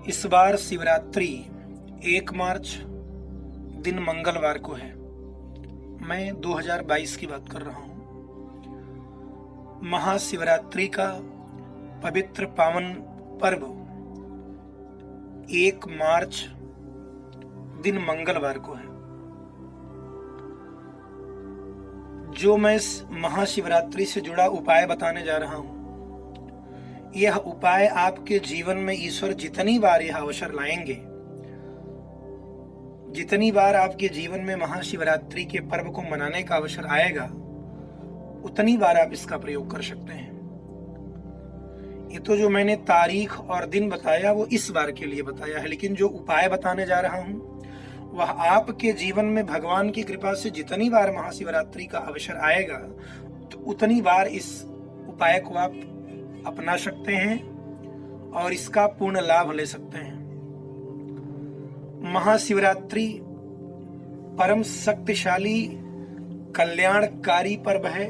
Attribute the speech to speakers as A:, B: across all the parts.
A: इस बार शिवरात्रि 1 मार्च दिन मंगलवार को है। मैं 2022 की बात कर रहा हूँ। महाशिवरात्रि का पवित्र पावन पर्व 1 मार्च दिन मंगलवार को है। जो मैं इस महाशिवरात्रि से जुड़ा उपाय बताने जा रहा हूँ, यह उपाय आपके जीवन में ईश्वर जितनी बार यह अवसर लाएंगे, जितनी बार आपके जीवन में महाशिवरात्रि के पर्व को मनाने का अवसर आएगा, उतनी बार आप इसका प्रयोग कर सकते हैं। ये तो जो मैंने तारीख और दिन बताया वो इस बार के लिए बताया है, लेकिन जो उपाय बताने जा रहा हूँ वह आपके जीवन में भगवान की कृपा से जितनी बार महाशिवरात्रि का अवसर आएगा तो उतनी बार इस उपाय को आप अपना सकते हैं और इसका पूर्ण लाभ ले सकते हैं। महाशिवरात्रि परम शक्तिशाली कल्याणकारी पर्व है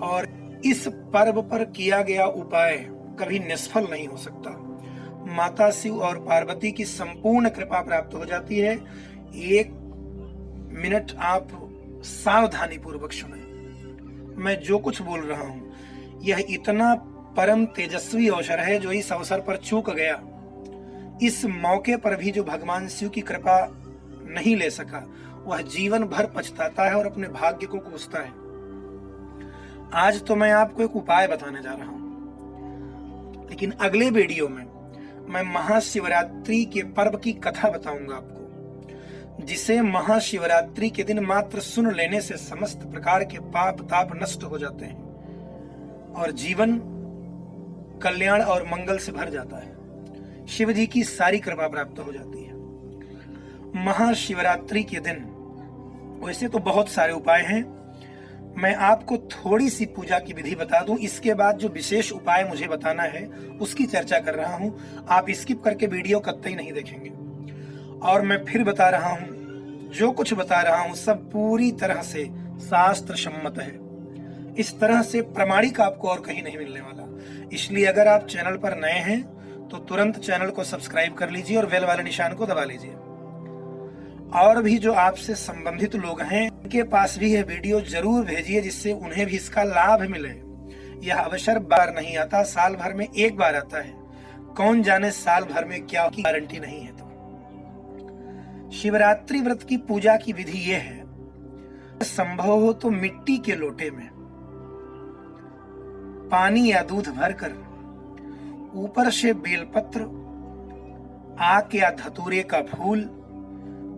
A: और इस पर्व पर किया गया उपाय कभी निष्फल नहीं हो सकता। माता शिव और पार्वती की संपूर्ण कृपा प्राप्त हो जाती है। 1 मिनट आप सावधानी पूर्वक सुने। मैं जो कुछ बोल रहा हूं यह इतना परम तेजस्वी अवसर है, जो इस अवसर पर चूक गया, इस मौके पर भी जो भगवान शिव की कृपा नहीं ले सका, वह जीवन भर पछताता है और अपने भाग्य को कोसता है। आज तो मैं आपको एक उपाय बताने जा रहा हूं, लेकिन अगले वीडियो में मैं महाशिवरात्रि के पर्व की कथा बताऊंगा आपको, जिसे महाशिवरात्रि के दिन मात्र सुन लेने से समस्त प्रकार के पाप ताप नष्ट हो जाते हैं और जीवन कल्याण और मंगल से भर जाता है। शिव जी की सारी कृपा प्राप्त हो जाती है। महाशिवरात्रि के दिन वैसे तो बहुत सारे उपाय हैं, मैं आपको थोड़ी सी पूजा की विधि बता दूं, इसके बाद जो विशेष उपाय मुझे बताना है उसकी चर्चा कर रहा हूं। आप स्किप करके वीडियो कतई नहीं देखेंगे। और मैं फिर बता रहा हूं, जो कुछ बता रहा हूं सब पूरी तरह से शास्त्र सम्मत है। इस तरह से प्रमाणिक आपको और कहीं नहीं मिलने वाला। इसलिए अगर आप चैनल पर नए हैं तो तुरंत चैनल को सब्सक्राइब कर लीजिए और बेल वाले निशान को दबा लीजिए। और भी जो आपसे संबंधित लोग हैं उनके पास भी यह वीडियो जरूर भेजिए, जिससे उन्हें भी इसका लाभ मिले। यह अवसर बार नहीं आता, साल भर में एक बार आता है। कौन जाने साल भर में क्या की गारंटी नहीं है। तो शिवरात्रि व्रत की पूजा की विधि यह है, संभव हो तो मिट्टी के लोटे में पानी या दूध भरकर ऊपर से बेलपत्र, आक या धतूरे का फूल,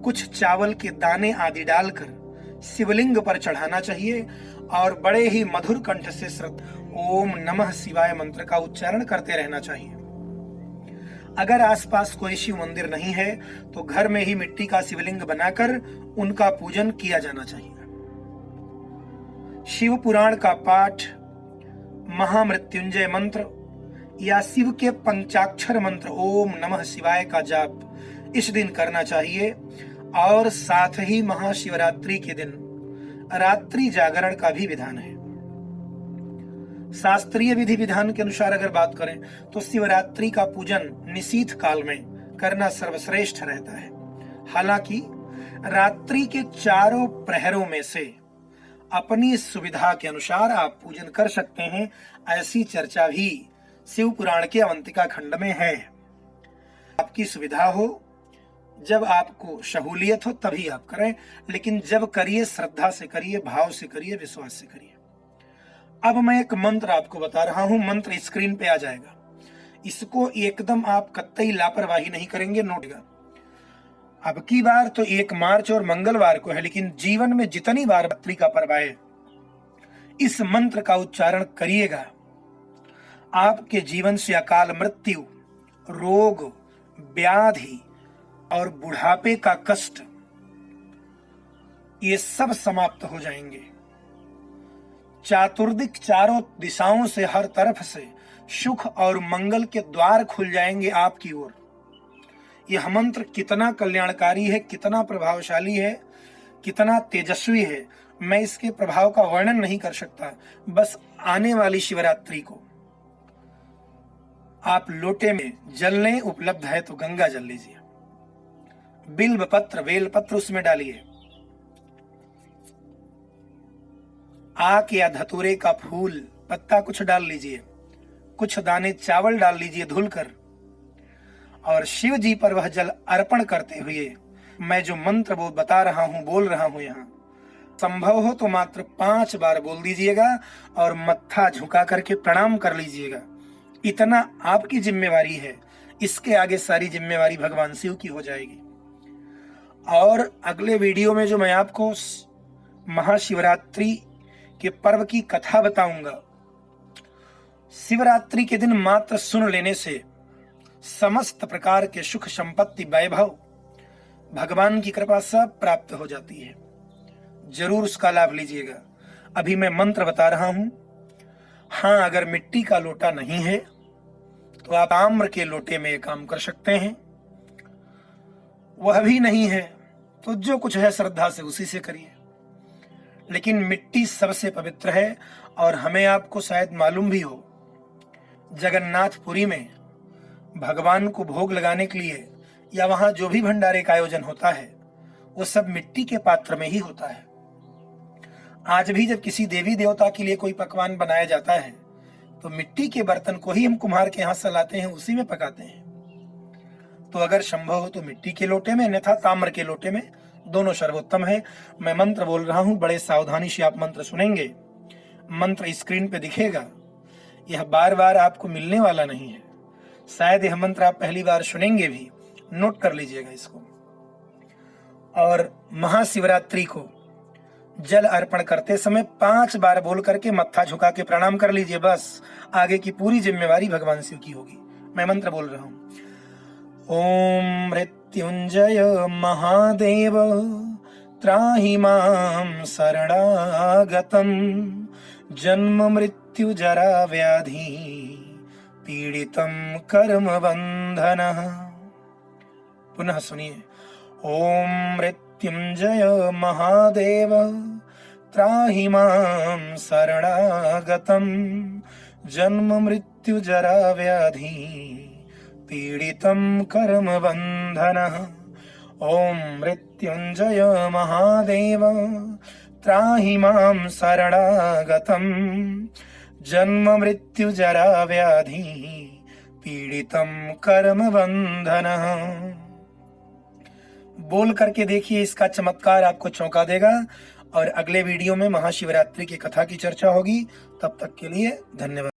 A: कुछ चावल के दाने आदि डालकर शिवलिंग पर चढ़ाना चाहिए और बड़े ही मधुर कंठ से ओम नमः शिवाय मंत्र का उच्चारण करते रहना चाहिए। अगर आसपास कोई शिव मंदिर नहीं है तो घर में ही मिट्टी का शिवलिंग बनाकर उनका पूजन किया जाना चाहिए। शिव पुराण का पाठ, महामृत्युंजय मंत्र या शिव के पंचाक्षर मंत्र ओम नमः शिवाय का जाप इस दिन करना चाहिए। और साथ ही महाशिवरात्रि के दिन रात्रि जागरण का भी विधान है। शास्त्रीय विधि विधान के अनुसार अगर बात करें तो शिवरात्रि का पूजन निशीथ काल में करना सर्वश्रेष्ठ रहता है। हालांकि रात्रि के चारों प्रहरों में से अपनी सुविधा के अनुसार आप पूजन कर सकते हैं, ऐसी चर्चा भी शिव पुराण के अवंतिका खंड में है। आपकी सुविधा हो, जब आपको सहूलियत हो तभी आप करें, लेकिन जब करिए श्रद्धा से करिए, भाव से करिए, विश्वास से करिए। अब मैं एक मंत्र आपको बता रहा हूं, मंत्र स्क्रीन पे आ जाएगा। इसको एकदम आप कतई लापरवाही नहीं करेंगे, नोटेगा। अब की बार तो 1 मार्च और मंगलवार को है, लेकिन जीवन में जितनी बार रात्रि का पर्व आए इस मंत्र का उच्चारण करिएगा। आपके जीवन से अकाल मृत्यु, रोग, व्याधि और बुढ़ापे का कष्ट ये सब समाप्त हो जाएंगे। चातुर्दिक चारों दिशाओं से, हर तरफ से सुख और मंगल के द्वार खुल जाएंगे आपकी ओर। यह मंत्र कितना कल्याणकारी है, कितना प्रभावशाली है, कितना तेजस्वी है, मैं इसके प्रभाव का वर्णन नहीं कर सकता। बस आने वाली शिवरात्रि को आप लोटे में जल लें, उपलब्ध है तो गंगा जल लीजिए। बिल्व पत्र, बेल पत्र उसमें डालिए। आक या धतूरे का फूल, पत्ता कुछ डाल लीजिए। कुछ दाने चावल डाल लीजिए धुलकर, और शिव जी पर वह जल अर्पण करते हुए मैं जो मंत्र वो बता रहा हूं, बोल रहा हूं, यहाँ संभव हो तो मात्र 5 बार बोल दीजिएगा और मत्था झुका करके प्रणाम कर लीजिएगा। इतना आपकी जिम्मेवारी है, इसके आगे सारी जिम्मेवारी भगवान शिव की हो जाएगी। और अगले वीडियो में जो मैं आपको महाशिवरात्रि के पर्व की कथा बताऊंगा, शिवरात्रि के दिन मात्र सुन लेने से समस्त प्रकार के सुख संपत्ति वैभव भगवान की कृपा सब प्राप्त हो जाती है। जरूर उसका लाभ लीजिएगा। अभी मैं मंत्र बता रहा हूं। हाँ, अगर मिट्टी का लोटा नहीं है तो आप ताम्र के लोटे में काम कर सकते हैं। वह भी नहीं है तो जो कुछ है श्रद्धा से उसी से करिए। लेकिन मिट्टी सबसे पवित्र है। और हमें आपको शायद मालूम भी हो, जगन्नाथपुरी में भगवान को भोग लगाने के लिए या वहां जो भी भंडारे का आयोजन होता है वो सब मिट्टी के पात्र में ही होता है। आज भी जब किसी देवी देवता के लिए कोई पकवान बनाया जाता है तो मिट्टी के बर्तन को ही हम कुम्हार के हाथ से लाते हैं, उसी में पकाते हैं। तो अगर संभव हो तो मिट्टी के लोटे में, अन्यथा ताम्र के लोटे में, दोनों सर्वोत्तम है। मैं मंत्र बोल रहा हूं, बड़े सावधानी से आप मंत्र सुनेंगे। मंत्र स्क्रीन पे दिखेगा, यह बार बार आपको मिलने वाला नहीं है। शायद यह मंत्र आप पहली बार सुनेंगे भी, नोट कर लीजिएगा इसको। और महाशिवरात्रि को जल अर्पण करते समय 5 बार बोल करके मत्था झुका के प्रणाम कर लीजिए। बस आगे की पूरी जिम्मेवारी भगवान शिव की होगी। मैं मंत्र बोल रहा हूं। ओम मृत्युंजय महादेव त्राहि मां शरणागतम जन्म मृत्यु जरा व्याधि पीड़ितम कर्म बंधनः। पुनः सुनिए। ओम मृत्युंजय महादेव त्राहि मां शरणागतम जन्म मृत्यु जरा व्याधि पीड़ितम कर्म बंधनः। ओम मृत्युंजय महादेव त्राहि मां शरणागतम जन्म मृत्यु जरा व्याधि पीड़ितम कर्म बंधनः। बोल करके देखिए, इसका चमत्कार आपको चौंका देगा। और अगले वीडियो में महाशिवरात्रि की कथा की चर्चा होगी। तब तक के लिए धन्यवाद।